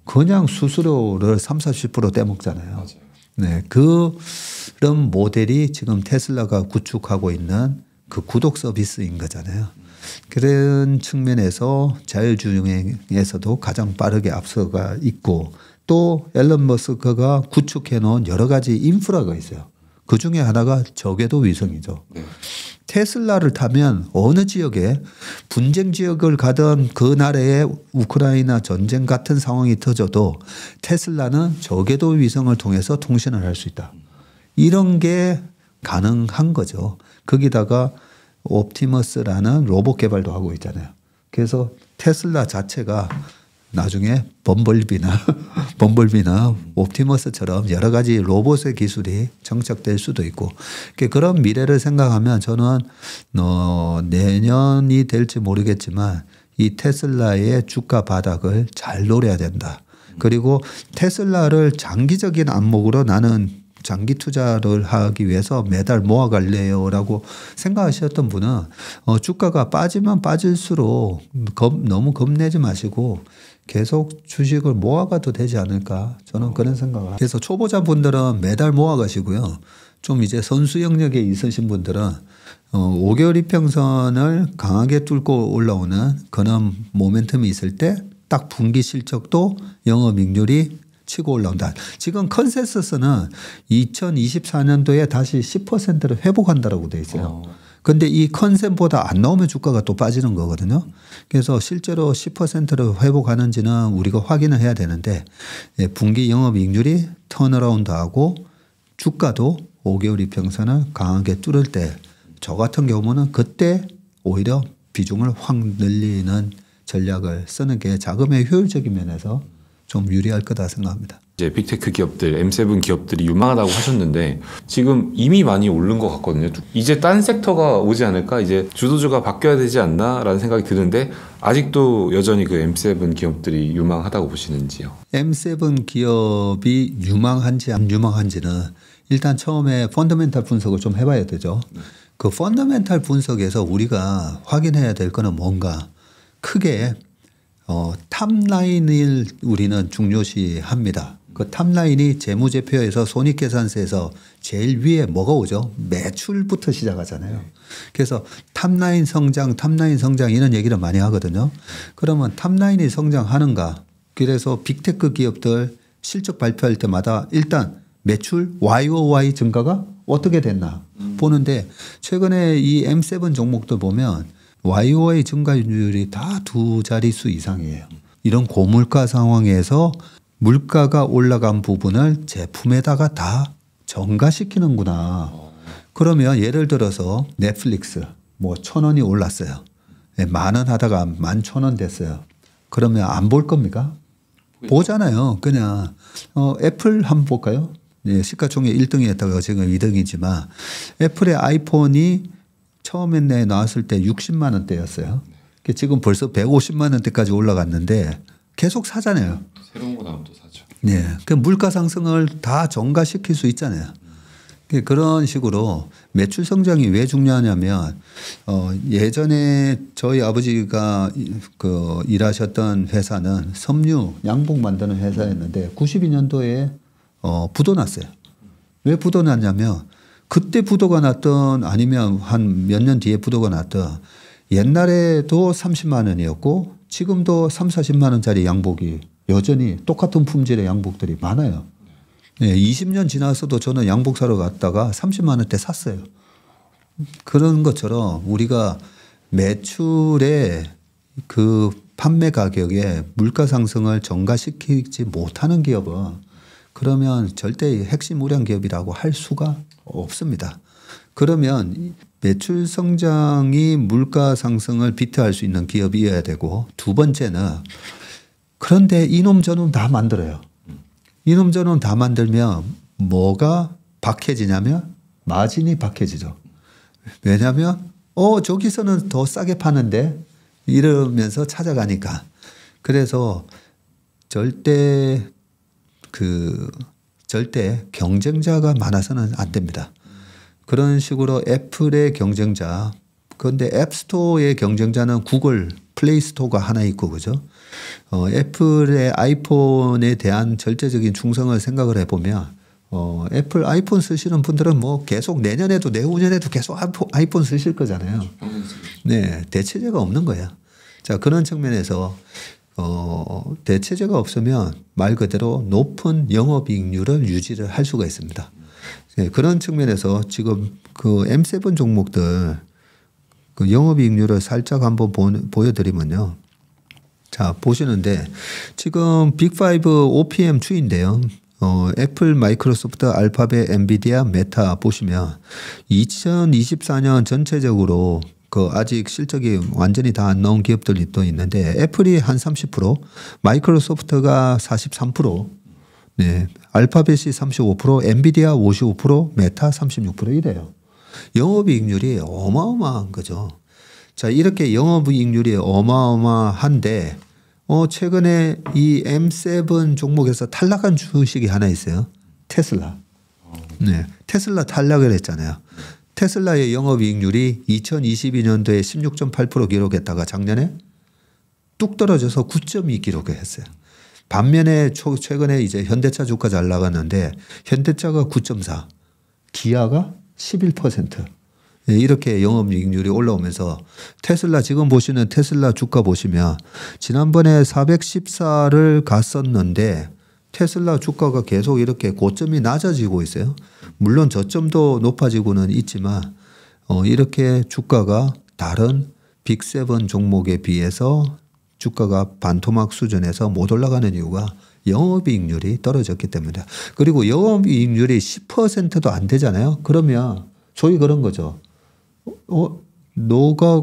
그냥 수수료를 30-40% 떼먹잖아요. 네, 그런 모델이 지금 테슬라가 구축하고 있는 그 구독 서비스인 거잖아요. 그런 측면에서 자율주행에서도 가장 빠르게 앞서가 있고 또 앨런 머스크가 구축해 놓은 여러 가지 인프라가 있어요. 그 중에 하나가 저궤도 위성이죠. 네. 테슬라를 타면 어느 지역에 분쟁 지역을 가던 그 나라에 우크라이나 전쟁 같은 상황이 터져도 테슬라는 저궤도 위성을 통해서 통신을 할 수 있다. 이런 게 가능한 거죠. 거기다가 옵티머스라는 로봇 개발도 하고 있잖아요. 그래서 테슬라 자체가 나중에 범벌비나 옵티머스처럼 여러 가지 로봇의 기술이 정착될 수도 있고 그런 미래를 생각하면 저는 내년이 될지 모르겠지만 이 테슬라의 주가 바닥을 잘 노려야 된다. 그리고 테슬라를 장기적인 안목으로 나는 장기 투자를 하기 위해서 매달 모아갈래요라고 생각하셨던 분은 주가가 빠지면 빠질수록 너무 겁내지 마시고 계속 주식을 모아가도 되지 않을까 저는 그런 생각을 합니다. 그래서 초보자분들은 매달 모아가시고요. 좀 이제 선수 영역에 있으신 분들은 5개월 이평선을 강하게 뚫고 올라오는 그런 모멘텀이 있을 때 딱 분기 실적도 영업이익률이 치고 올라온다. 지금 컨센서스는 2024년도에 다시 10%를 회복한다라고 돼 있어요. 그런데 이 컨센보다 안 나오면 주가가 또 빠지는 거거든요. 그래서 실제로 10%를 회복하는지는 우리가 확인을 해야 되는데 분기 영업이익률이 턴어라운드하고 주가도 5개월 이평선을 강하게 뚫을 때 저 같은 경우는 그때 오히려 비중을 확 늘리는 전략을 쓰는 게 자금의 효율적인 면에서 좀 유리할 거다 생각합니다. 이제 빅테크 기업들, M7 기업들이 유망하다고 하셨는데 지금 이미 많이 오른 것 같거든요. 이제 딴 섹터가 오지 않을까? 이제 주도주가 바뀌어야 되지 않나라는 생각이 드는데 아직도 여전히 그 M7 기업들이 유망하다고 보시는지요? M7 기업이 유망한지 안 유망한지는 일단 처음에 펀더멘탈 분석을 좀 해봐야 되죠. 그 펀더멘탈 분석에서 우리가 확인해야 될 거는 뭔가 크게 탑라인을 우리는 중요시합니다. 그 탑라인이 재무제표에서 손익계산서에서 제일 위에 뭐가 오죠? 매출부터 시작하잖아요. 그래서 탑라인 성장 이런 얘기를 많이 하거든요. 그러면 탑라인이 성장하는가? 그래서 빅테크 기업들 실적 발표할 때마다 일단 매출 YOY 증가가 어떻게 됐나 보는데 최근에 이 M7 종목들 보면 YOY 증가율이 다 2자릿수 이상이에요. 이런 고물가 상황에서 물가가 올라간 부분을 제품에다가 다 전가시키는구나. 그러면 예를 들어서 넷플릭스 뭐 1,000원이 올랐어요. 10,000원 하다가 11,000원 됐어요. 그러면 안 볼 겁니까? 보잖아요. 그냥 애플 한번 볼까요? 네, 시가총액 1등이었다가 지금 2등이지만 애플의 아이폰이 처음에 나왔을 때 60만 원대였어요. 지금 벌써 150만 원대까지 올라갔는데 계속 사잖아요. 새로운 거 나오면 또 사죠. 네, 그 물가 상승을 다 전가시킬 수 있잖아요. 그런 식으로 매출 성장이 왜 중요하냐면 예전에 저희 아버지가 그 일하셨던 회사는 섬유 양복 만드는 회사였는데 92년도에 부도 났어요. 왜 부도 났냐면 그때 부도가 났던 아니면 한 몇 년 뒤에 부도가 났던 옛날에도 30만 원이었고 지금도 3, 40만 원짜리 양복이 여전히 똑같은 품질의 양복들이 많아요. 네, 20년 지나서도 저는 양복 사러 갔다가 30만 원대 샀어요. 그런 것처럼 우리가 매출의 그 판매 가격에 물가 상승을 전가시키지 못하는 기업은 그러면 절대 핵심 우량 기업이라고 할 수가 없습니다. 그러면 매출 성장이 물가 상승을 비트할 수 있는 기업이어야 되고, 두 번째는 그런데 이놈 저놈 다 만들어요. 이놈 저놈 다 만들면 뭐가 박해지냐면 마진이 박해지죠. 왜냐하면 저기서는 더 싸게 파는데 이러면서 찾아가니까. 그래서 절대 경쟁자가 많아서는 안 됩니다. 그런 식으로 애플의 경쟁자, 그런데 앱스토어의 경쟁자는 구글 플레이 스토어가 하나 있고, 그죠? 애플의 아이폰에 대한 절대적인 충성을 생각을 해보면 애플 아이폰 쓰시는 분들은 뭐 계속 내년에도 내후년에도 계속 아이폰 쓰실 거잖아요. 네, 대체제가 없는 거야. 자, 그런 측면에서 대체제가 없으면 말 그대로 높은 영업이익률을 유지를 할 수가 있습니다. 네, 그런 측면에서 지금 그 M7 종목들 그 영업이익률을 살짝 한번 보여드리면요. 자, 보시는데 지금 빅5 OPM 추인데요. 애플, 마이크로소프트, 알파벳, 엔비디아, 메타 보시면 2024년 전체적으로 그 아직 실적이 완전히 다 안 나온 기업들이 또 있는데 애플이 한 30%, 마이크로소프트가 43%, 네, 알파벳이 35%, 엔비디아 55%, 메타 36% 이래요. 영업이익률이 어마어마한 거죠. 자, 이렇게 영업이익률이 어마어마한데 최근에 이 M7 종목에서 탈락한 주식이 하나 있어요. 테슬라. 네, 테슬라 탈락을 했잖아요. 테슬라의 영업이익률이 2022년도에 16.8% 기록했다가 작년에 뚝 떨어져서 9.2 기록했어요. 반면에 최근에 이제 현대차 주가 잘 나갔는데 현대차가 9.4, 기아가 11%. 이렇게 영업이익률이 올라오면서 테슬라 지금 보시는 테슬라 주가 보시면 지난번에 414를 갔었는데 테슬라 주가가 계속 이렇게 고점이 낮아지고 있어요. 물론 저점도 높아지고는 있지만 이렇게 주가가 다른 빅7 종목에 비해서 주가가 반토막 수준에서 못 올라가는 이유가 영업이익률이 떨어졌기 때문이다. 그리고 영업이익률이 10%도 안 되잖아요. 그러면 소위 그런 거죠. 너가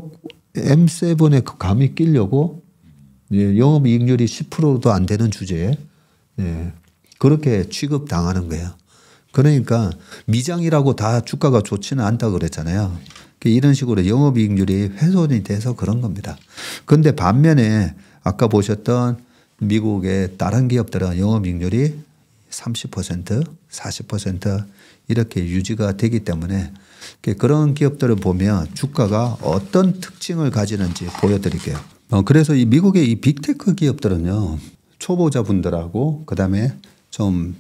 M7에 감히 끼려고 영업이익률이 10%도 안 되는 주제에 그렇게 취급당하는 거예요. 그러니까 미장이라고 다 주가가 좋지는 않다고 그랬잖아요. 이런 식으로 영업이익률이 훼손이 돼서 그런 겁니다. 그런데 반면에 아까 보셨던 미국의 다른 기업들은 영업이익률이 30%, 40% 이렇게 유지가 되기 때문에 그런 기업들을 보면 주가가 어떤 특징을 가지는지 보여드릴게요. 그래서 이 미국의 이 빅테크 기업들은요, 초보자분들하고 그다음에 좀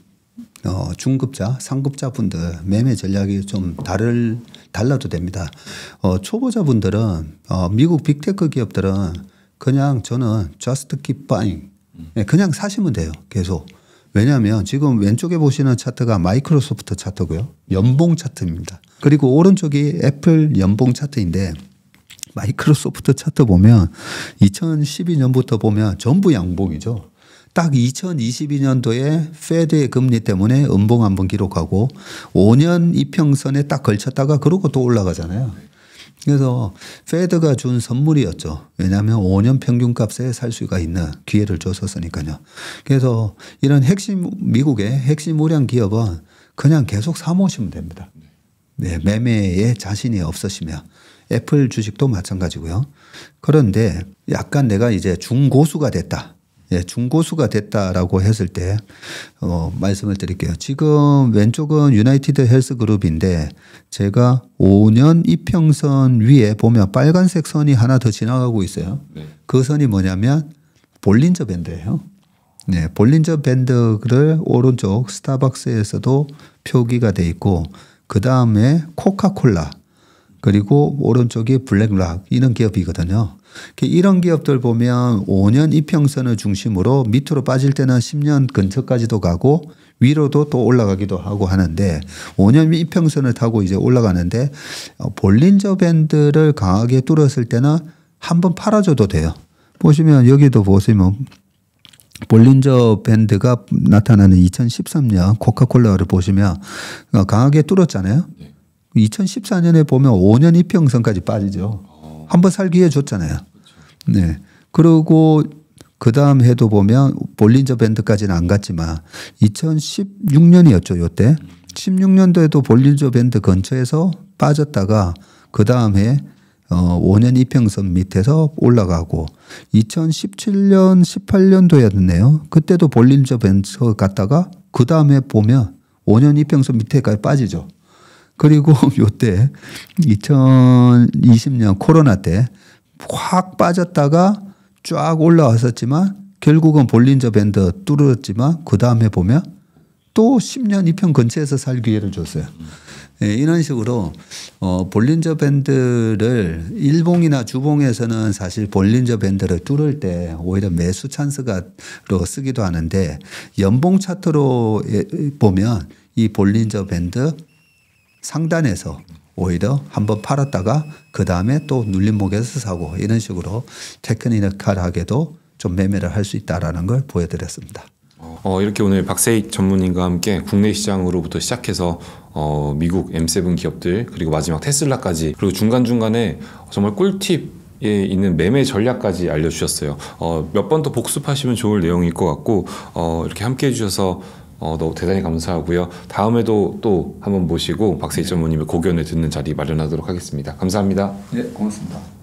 중급자, 상급자분들 매매 전략이 좀 달라도 됩니다. 초보자분들은 미국 빅테크 기업들은 그냥 저는 just keep buying, 그냥 사시면 돼요. 계속. 왜냐하면 지금 왼쪽에 보시는 차트가 마이크로소프트 차트고요. 연봉 차트입니다. 그리고 오른쪽이 애플 연봉 차트인데 마이크로소프트 차트 보면 2012년부터 보면 전부 양봉이죠. 딱 2022년도에 페드의 금리 때문에 음봉 한번 기록하고 5년 이평선에 딱 걸쳤다가 그러고 또 올라가잖아요. 그래서 페드가 준 선물이었죠. 왜냐하면 5년 평균값에 살 수가 있는 기회를 줬었으니까요. 그래서 이런 미국의 핵심 우량 기업은 그냥 계속 사모시면 됩니다. 네, 매매에 자신이 없으시면. 애플 주식도 마찬가지고요. 그런데 약간 내가 이제 중고수가 됐다. 중고수가 됐다라고 했을 때 말씀을 드릴게요. 지금 왼쪽은 유나이티드 헬스 그룹인데 제가 5년 이평선 위에 보면 빨간색 선이 하나 더 지나가고 있어요. 네. 그 선이 뭐냐면 볼린저 밴드예요. 네, 볼린저 밴드를 오른쪽 스타벅스에서도 표기가 돼 있고 그 다음에 코카콜라 그리고 오른쪽이 블랙락 이런 기업이거든요. 이런 기업들 보면 5년 이평선을 중심으로 밑으로 빠질 때는 10년 근처까지도 가고 위로도 또 올라가기도 하고 하는데 5년 이평선을 타고 이제 올라가는데 볼린저 밴드를 강하게 뚫었을 때는 한번 팔아줘도 돼요. 보시면 여기도 보시면 볼린저 밴드가 나타나는 2013년 코카콜라를 보시면 강하게 뚫었잖아요. 2014년에 보면 5년 이평선까지 빠지죠. 한번 살 기회 줬잖아요. 네. 그리고 그 다음 해도 보면 볼린저 밴드까지는 안 갔지만 2016년이었죠. 요때 16년도에도 볼린저 밴드 근처에서 빠졌다가 그 다음 해 5년 이평선 밑에서 올라가고 2017년 18년도였네요. 그때도 볼린저 밴드 갔다가 그 다음에 보면 5년 이평선 밑에까지 빠지죠. 그리고 요때 2020년 코로나 때 확 빠졌다가 쫙 올라왔었지만 결국은 볼린저 밴드 뚫었지만 그 다음에 보면 또 10년 이평 근처에서 살 기회를 줬어요. 네, 이런 식으로 볼린저 밴드를 일봉이나 주봉에서는 사실 볼린저 밴드를 뚫을 때 오히려 매수 찬스가로 쓰기도 하는데 연봉 차트로 보면 이 볼린저 밴드 상단에서 오히려 한번 팔았다가 그 다음에 또 눌림목에서 사고 이런 식으로 테크니컬하게도 좀 매매를 할 수 있다라는 걸 보여드렸습니다. 이렇게 오늘 박세익 전문인과 함께 국내 시장으로부터 시작해서 미국 M7 기업들 그리고 마지막 테슬라까지 그리고 중간중간에 정말 꿀팁에 있는 매매 전략까지 알려주셨어요. 몇 번 더 복습하시면 좋을 내용일 것 같고 이렇게 함께 해주셔서 너무 대단히 감사하고요. 다음에도 또 한번 모시고 박세익 전문님의 고견을 듣는 자리 마련하도록 하겠습니다. 감사합니다. 네, 고맙습니다.